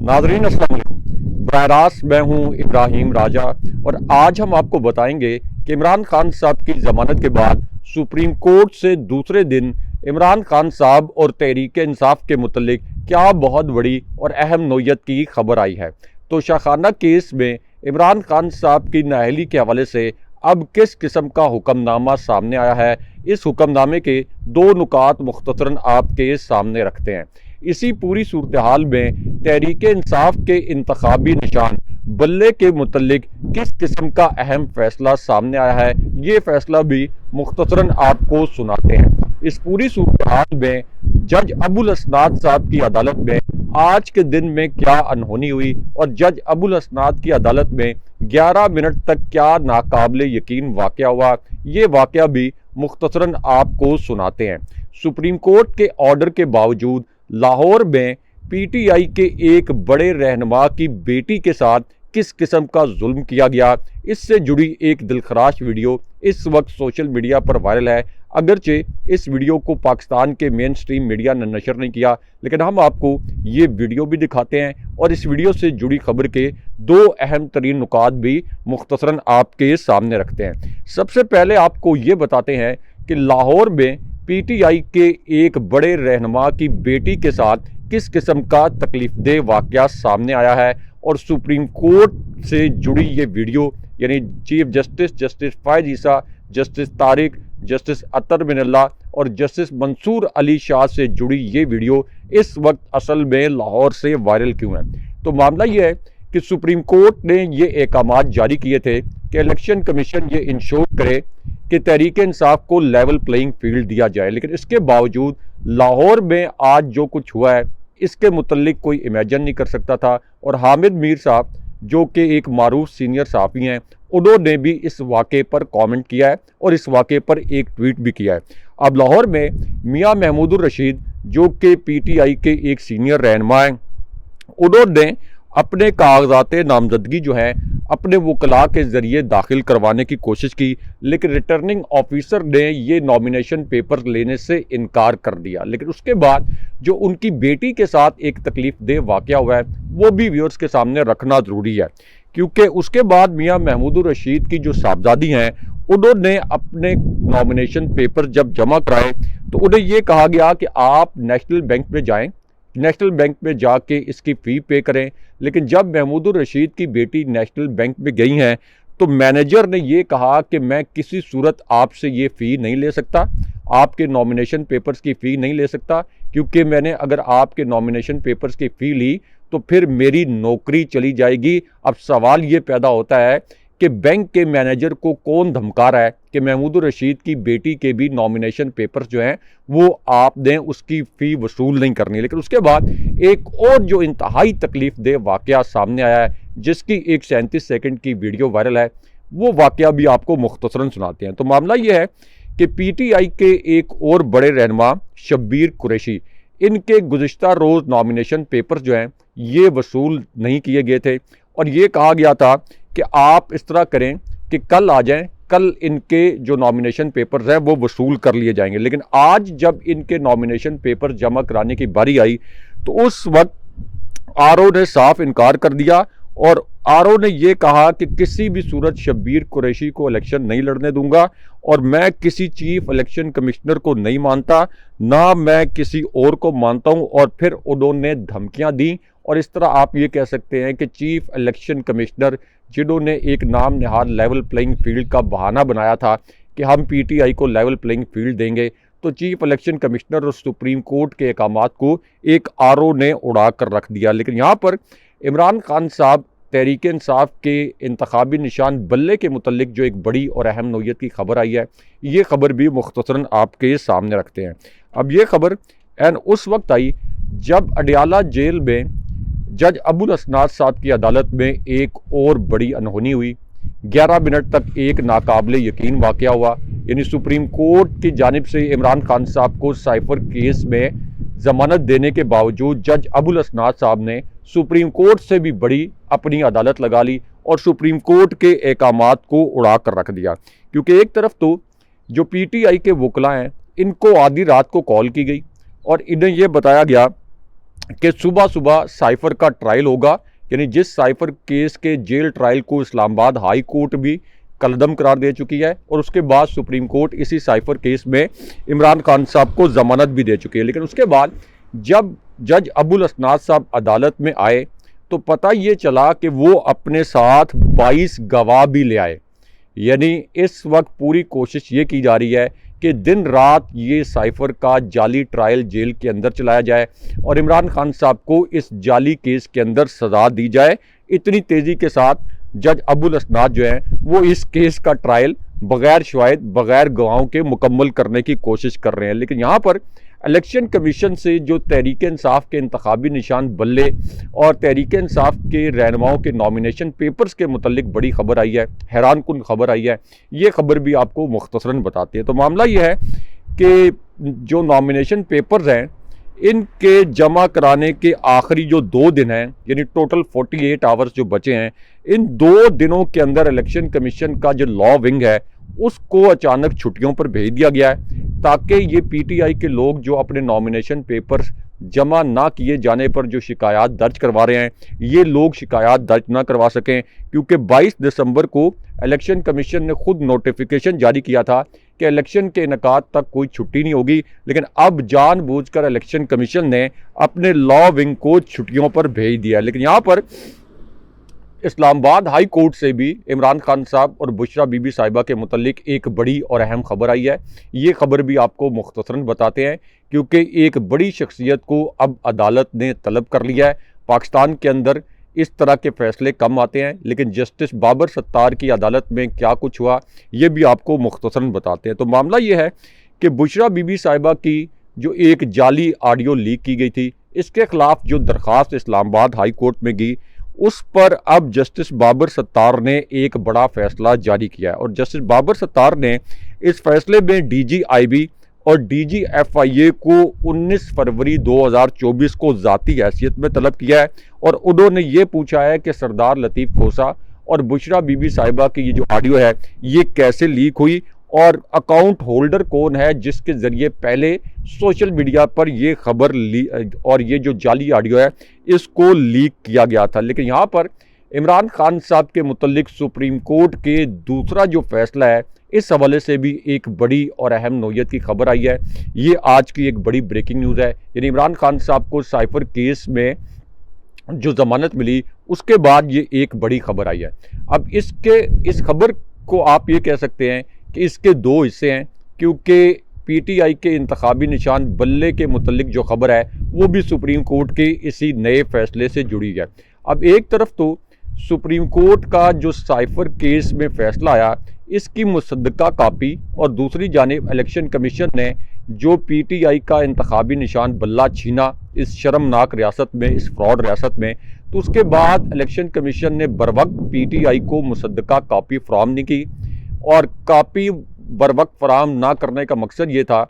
नाजरीन अस्सलाम वालेकुम। बराह रास्त मैं हूं इब्राहिम राजा और आज हम आपको बताएंगे कि इमरान खान साहब की जमानत के बाद सुप्रीम कोर्ट से दूसरे दिन इमरान खान साहब और तहरीक इंसाफ के मुतल्लिक क्या बहुत बड़ी और अहम नोयत की खबर आई है। तो शाखाना केस में इमरान खान साहब की नाअहली के हवाले से अब किस किस्म का हुक्मनामा सामने आया है, इस हुक्मनामे के दो नुकात मुख्तसरन आपके सामने रखते हैं। इसी पूरी सूरत हाल में तहरीक इंसाफ के इंतखाबी निशान बल्ले के मुतल्लिक किस किस्म का अहम फैसला सामने आया है, ये फैसला भी मुख्तसरन आपको सुनाते हैं। इस पूरी सूरत हाल में जज अबुल असनाद साहब की अदालत में आज के दिन में क्या अनहोनी हुई और जज अबुल असनाद की अदालत में 11 मिनट तक क्या नाकाबिले यकीन वाक़या हुआ, ये वाक़या भी मुख्तसरन आपको सुनाते हैं। सुप्रीम कोर्ट के ऑर्डर के बावजूद लाहौर में पीटीआई के एक बड़े रहनुमा की बेटी के साथ किस किस्म का जुल्म किया गया, इससे जुड़ी एक दिलखराश वीडियो इस वक्त सोशल मीडिया पर वायरल है। अगरचे इस वीडियो को पाकिस्तान के मेन स्ट्रीम मीडिया ने नशर नहीं किया, लेकिन हम आपको ये वीडियो भी दिखाते हैं और इस वीडियो से जुड़ी खबर के दो अहम तरीन नुकात भी मुख्तसरन आपके सामने रखते हैं। सबसे पहले आपको ये बताते हैं कि लाहौर में पीटीआई के एक बड़े रहनुमा की बेटी के साथ किस किस्म का तकलीफदेह वाक़या सामने आया है और सुप्रीम कोर्ट से जुड़ी ये वीडियो, यानी चीफ जस्टिस फ़ायज़ ईसा, जस्टिस तारिक, जस्टिस अतर मिनल्ला और जस्टिस मंसूर अली शाह से जुड़ी ये वीडियो इस वक्त असल में लाहौर से वायरल क्यों है। तो मामला ये है कि सुप्रीम कोर्ट ने ये अहकामात जारी किए थे कि इलेक्शन कमीशन ये इंश्योर करे कि तहरीक इंसाफ को लेवल प्लेइंग फील्ड दिया जाए, लेकिन इसके बावजूद लाहौर में आज जो कुछ हुआ है इसके मुतल्लिक कोई इमेजिन नहीं कर सकता था। और हामिद मीर साहब जो कि एक मारूफ सीनियर सहाफ़ी हैं, उन्होंने भी इस वाक़े पर कमेंट किया है और इस वाक़े पर एक ट्वीट भी किया है। अब लाहौर में मियां महमूदुर रशीद जो कि पीटीआई के एक सीनियर रहनुमा हैं, उन्होंने अपने कागजात नामजदगी जो हैं अपने वकला के ज़रिए दाखिल करवाने की कोशिश की, लेकिन रिटर्निंग ऑफिसर ने ये नॉमिनेशन पेपर लेने से इनकार कर दिया। लेकिन उसके बाद जो उनकी बेटी के साथ एक तकलीफदेह वाक़या हुआ है वो भी व्यूअर्स के सामने रखना ज़रूरी है, क्योंकि उसके बाद मियां महमूदुर रशीद की जो साहबजादी हैं उन्होंने अपने नॉमिनेशन पेपर जब जमा कराए तो उन्हें ये कहा गया कि आप नेशनल बैंक में जाएँ, नेशनल बैंक में जाके इसकी फ़ी पे करें। लेकिन जब महमूदुर रशीद की बेटी नेशनल बैंक में गई हैं तो मैनेजर ने ये कहा कि मैं किसी सूरत आपसे ये फ़ी नहीं ले सकता, आपके नॉमिनेशन पेपर्स की फ़ी नहीं ले सकता, क्योंकि मैंने अगर आपके नॉमिनेशन पेपर्स की फ़ी ली तो फिर मेरी नौकरी चली जाएगी। अब सवाल ये पैदा होता है कि बैंक के मैनेजर को कौन धमका रहा है कि महमूदुर रशीद की बेटी के भी नॉमिनेशन पेपर्स जो हैं वो आपने उसकी फ़ी वसूल नहीं करनी। लेकिन उसके बाद एक और जो इंतहाई तकलीफदेह वाक़या सामने आया है जिसकी एक 37 सेकंड की वीडियो वायरल है, वो वाक़या भी आपको मुख्तसरन सुनाते हैं। तो मामला ये है कि पीटीआई के एक और बड़े रहनुमा शब्बीर कुरैशी, इनके गुज़िश्ता रोज़ नॉमिनेशन पेपर्स जो हैं ये वसूल नहीं किए गए थे और ये कहा गया था कि आप इस तरह करें कि कल आ जाएं, कल इनके जो नॉमिनेशन पेपर्स हैं वो वसूल कर लिए जाएंगे। लेकिन आज जब इनके नॉमिनेशन पेपर जमा कराने की बारी आई तो उस वक्त आरओ ने साफ इनकार कर दिया और आरओ ने यह कहा कि किसी भी सूरत शब्बीर कुरैशी को इलेक्शन नहीं लड़ने दूंगा और मैं किसी चीफ इलेक्शन कमिश्नर को नहीं मानता, ना मैं किसी और को मानता हूं। और फिर उन्होंने धमकियां दी और इस तरह आप ये कह सकते हैं कि चीफ इलेक्शन कमिश्नर जिन्होंने एक नाम निहार लेवल प्लेइंग फील्ड का बहाना बनाया था कि हम पीटीआई को लेवल प्लेइंग फील्ड देंगे, तो चीफ इलेक्शन कमिश्नर और सुप्रीम कोर्ट के अहकामात को एक आरओ ने उड़ा कर रख दिया। लेकिन यहाँ पर इमरान खान साहब तहरीक इंसाफ के इंतखाबी निशान बल्ले के मुतल्लिक जो एक बड़ी और अहम नोयत की खबर आई है, ये खबर भी मुख्तसरन आपके सामने रखते हैं। अब ये खबर उस वक्त आई जब अडियाला जेल में जज अबुल असनाद साहब की अदालत में एक और बड़ी अनहोनी हुई। 11 मिनट तक एक नाकाबिले यकीन वाक़या हुआ, यानी सुप्रीम कोर्ट की जानिब से इमरान खान साहब को साइफर केस में ज़मानत देने के बावजूद जज अबुल असनाद साहब ने सुप्रीम कोर्ट से भी बड़ी अपनी अदालत लगा ली और सुप्रीम कोर्ट के अहकामात को उड़ा कर रख दिया। क्योंकि एक तरफ तो जो पीटीआई के वकला हैं इनको आधी रात को कॉल की गई और इन्हें यह बताया गया कि सुबह सुबह साइफर का ट्रायल होगा, यानी जिस साइफर केस के जेल ट्रायल को इस्लामाबाद हाई कोर्ट भी कलदम करार दे चुकी है, और उसके बाद सुप्रीम कोर्ट इसी साइफर केस में इमरान खान साहब को जमानत भी दे चुकी है। लेकिन उसके बाद जब जज अबुल असनाद साहब अदालत में आए तो पता ये चला कि वो अपने साथ 22 गवाह भी ले आए। यानी इस वक्त पूरी कोशिश ये की जा रही है कि दिन रात ये साइफर का जाली ट्रायल जेल के अंदर चलाया जाए और इमरान खान साहब को इस जाली केस के अंदर सज़ा दी जाए। इतनी तेज़ी के साथ जज अबुल असनाद जो है वो इस केस का ट्रायल बगैर शवाहिद, बगैर गवाहों के मुकम्मल करने की कोशिश कर रहे हैं। लेकिन यहाँ पर इलेक्शन कमीशन से जो तहरीक इंसाफ के इंतखाबी निशान बल्ले और तहरीक इंसाफ के रहनुमाओं के नॉमिनेशन पेपर्स के मुतल्लिक बड़ी खबर आई है, हैरान कुन खबर आई है। ये खबर भी आपको मुख्तसरन बताती है। तो मामला ये है कि जो नॉमिनेशन पेपर्स हैं इनके जमा कराने के आखिरी जो 2 दिन हैं, यानी टोटल 48 आवर्स जो बचे हैं, इन 2 दिनों के अंदर इलेक्शन कमीशन का जो लॉ विंग है उसको अचानक छुट्टियों पर भेज दिया गया है ताकि ये पीटीआई के लोग जो अपने नॉमिनेशन पेपर्स जमा ना किए जाने पर जो शिकायत दर्ज करवा रहे हैं ये लोग शिकायत दर्ज ना करवा सकें, क्योंकि 22 दिसंबर को इलेक्शन कमीशन ने खुद नोटिफिकेशन जारी किया था कि इलेक्शन के इनेकाद तक कोई छुट्टी नहीं होगी। लेकिन अब जानबूझकर इलेक्शन कमीशन ने अपने लॉ विंग को छुट्टियों पर भेज दिया। लेकिन यहाँ पर इस्लामाबाद हाई कोर्ट से भी इमरान खान साहब और बुशरा बीबी साहिबा के मुतल्लिक एक बड़ी और अहम खबर आई है। ये खबर भी आपको मुख्तसरन बताते हैं, क्योंकि एक बड़ी शख्सियत को अब अदालत ने तलब कर लिया है। पाकिस्तान के अंदर इस तरह के फैसले कम आते हैं, लेकिन जस्टिस बाबर सत्तार की अदालत में क्या कुछ हुआ ये भी आपको मुख्तसरन बताते हैं। तो मामला ये है कि बुशरा बीबी साहिबा की जो एक जाली ऑडियो लीक की गई थी, इसके खिलाफ जो दरख्वास्त इस्लामाबाद हाई कोर्ट में गई उस पर अब जस्टिस बाबर सत्तार ने एक बड़ा फैसला जारी किया है। और जस्टिस बाबर सत्तार ने इस फैसले में डीजीआईबी और डीजीएफआईए को 19 फरवरी 2024 को ज़ाती हैसियत में तलब किया है और उन्होंने ये पूछा है कि सरदार लतीफ़ खोसा और बुशरा बीबी साहिबा की ये जो ऑडियो है ये कैसे लीक हुई और अकाउंट होल्डर कौन है जिसके ज़रिए पहले सोशल मीडिया पर ये खबर और ये जो जाली ऑडियो है इसको लीक किया गया था। लेकिन यहाँ पर इमरान खान साहब के मुतल्लिक सुप्रीम कोर्ट के दूसरा जो फैसला है इस हवाले से भी एक बड़ी और अहम नौयत की खबर आई है। ये आज की एक बड़ी ब्रेकिंग न्यूज़ है। यानी इमरान खान साहब को साइफर केस में जो जमानत मिली उसके बाद ये एक बड़ी खबर आई है। अब इस खबर को आप ये कह सकते हैं कि इसके 2 हिस्से हैं, क्योंकि पीटीआई के इंतखाबी निशान बल्ले के मुतल्लिक जो खबर है वो भी सुप्रीम कोर्ट के इसी नए फैसले से जुड़ी है। अब एक तरफ तो सुप्रीम कोर्ट का जो साइफर केस में फैसला आया इसकी मुसद्दका कापी और दूसरी जानिब इलेक्शन कमीशन ने जो पीटीआई का इंतखाबी निशान बल्ला छीना इस शर्मनाक रियासत में, इस फ्रॉड रियासत में, तो उसके बाद इलेक्शन कमीशन ने बरवक्त पीटीआई को मुसद्दका कापी फराहम नहीं की। और कापी बरवक्त फराहम ना करने का मकसद ये था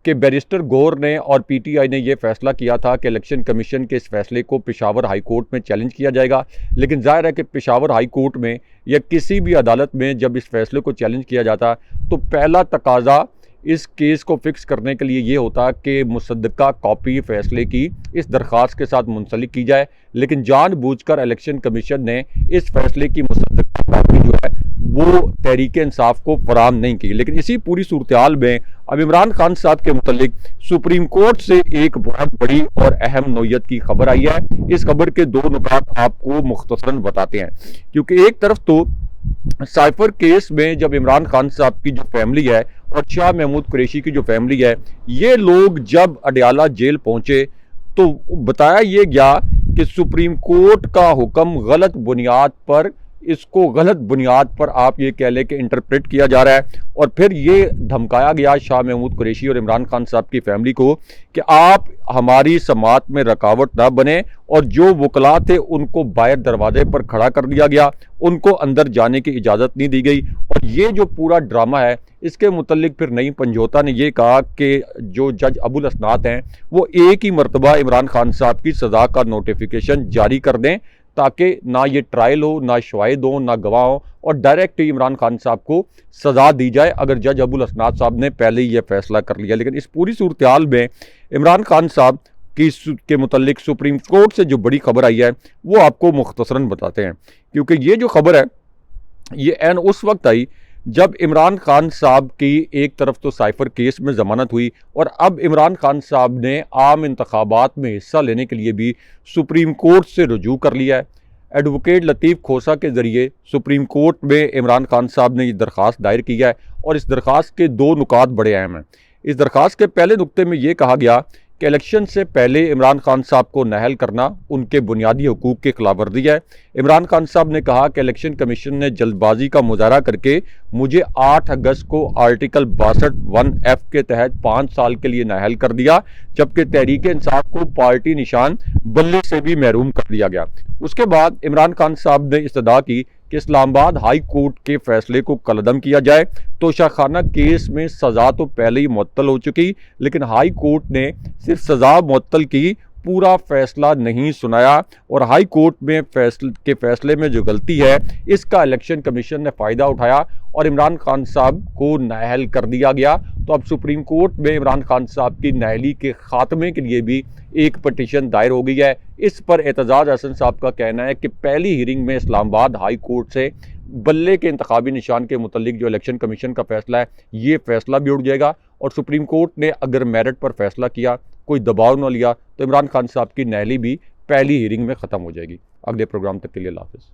कि बैरिस्टर गौर ने और पीटीआई ने यह फैसला किया था कि इलेक्शन कमीशन के इस फैसले को पेशावर हाई कोर्ट में चैलेंज किया जाएगा। लेकिन जाहिर है कि पेशावर हाई कोर्ट में या किसी भी अदालत में जब इस फैसले को चैलेंज किया जाता तो पहला तकाजा इस केस को फिक्स करने के लिए ये होता कि मुसद्दका कॉपी फैसले की इस दरख्वास्त के साथ मुंसलिक की जाए। लेकिन जानबूझकर इलेक्शन कमीशन ने इस फैसले की मुसद्दका कॉपी जो है वो तहरीक इंसाफ को फराहम नहीं की। लेकिन इसी पूरी सूरत हाल में अब इमरान खान साहब के मुतल्लिक सुप्रीम कोर्ट से एक बहुत बड़ी और अहम नौयत की खबर आई है। इस खबर के 2 नुकात आपको मुख्तसरन बताते हैं, क्योंकि एक तरफ तो साइफर केस में जब इमरान खान साहब की जो फैमिली है और शाह महमूद कुरैशी की जो फैमिली है ये लोग जब अडयाला जेल पहुंचे तो बताया ये गया कि सुप्रीम कोर्ट का हुक्म गलत बुनियाद पर, इसको गलत बुनियाद पर आप ये कह लें कि इंटरप्रेट किया जा रहा है। और फिर ये धमकाया गया शाह महमूद कुरैशी और इमरान खान साहब की फैमिली को कि आप हमारी समात में रुकावट ना बने, और जो वकला थे उनको बाहर दरवाजे पर खड़ा कर दिया गया, उनको अंदर जाने की इजाज़त नहीं दी गई। और ये जो पूरा ड्रामा है इसके मुतल्लिक फिर नई पंजोता ने यह कहा कि जो जज अबुल असनाद हैं वो एक ही मरतबा इमरान खान साहब की सज़ा का नोटिफिकेशन जारी कर दें ताकि ना ये ट्रायल हो, ना शवाहिद हो, ना गवाह हो, और डायरेक्ट इमरान खान साहब को सज़ा दी जाए अगर जज अबुल असनाद साहब ने पहले ही यह फैसला कर लिया। लेकिन इस पूरी सूरत हाल में इमरान खान साहब के मुतल्लिक सुप्रीम कोर्ट से जो बड़ी खबर आई है वो आपको मुख्तसरन बताते हैं, क्योंकि ये जो खबर है ये एन उस वक्त आई जब इमरान खान साहब की एक तरफ तो साइफर केस में ज़मानत हुई और अब इमरान खान साहब ने आम इंतखाबात में हिस्सा लेने के लिए भी सुप्रीम कोर्ट से रुजू कर लिया है। एडवोकेट लतीफ़ खोसा के ज़रिए सुप्रीम कोर्ट में इमरान खान साहब ने ये दरख्वास्त दायर किया है और इस दरख्वास्त के दो नुकात बड़े अहम हैं। इस दरख्वास्त के पहले नुक्ते में ये कहा गया कि इलेक्शन से पहले इमरान खान साहब को नाअहल करना उनके बुनियादी हकूक़ की खिलाफवर्जी है। इमरान खान साहब ने कहा कि इलेक्शन कमीशन ने जल्दबाजी का मुजाहरा करके मुझे 8 अगस्त को आर्टिकल 62(1)(f) के तहत 5 साल के लिए नाअहल कर दिया, जबकि तहरीक इंसाफ को पार्टी निशान बल्ले से भी महरूम कर दिया गया। उसके बाद इमरान खान साहब ने इस्तदा की कि इस्लामाबाद हाई कोर्ट के फैसले को कलअदम किया जाए। तोशाखाना केस में सज़ा तो पहले ही मुअत्तल हो चुकी, लेकिन हाई कोर्ट ने सिर्फ सज़ा मुअत्तल की, पूरा फैसला नहीं सुनाया और हाई कोर्ट में फैसले में जो गलती है इसका इलेक्शन कमीशन ने फ़ायदा उठाया और इमरान खान साहब को नाअहल कर दिया गया। तो अब सुप्रीम कोर्ट में इमरान खान साहब की नाअहली के ख़ात्मे के लिए भी एक पटिशन दायर हो गई है। इस पर एतजाज़ हसन साहब का कहना है कि पहली हियरिंग में इस्लामाबाद हाई कोर्ट से बल्ले के इंतखाबी निशान के मुतल्लिक जो इलेक्शन कमीशन का फैसला है ये फैसला भी उठ जाएगा और सुप्रीम कोर्ट ने अगर मेरिट पर फैसला किया, कोई दबाव न लिया, तो इमरान खान साहब की नाअहली भी पहली हियरिंग में ख़त्म हो जाएगी। अगले प्रोग्राम तक के लिए अल्लाह हाफ़िज़।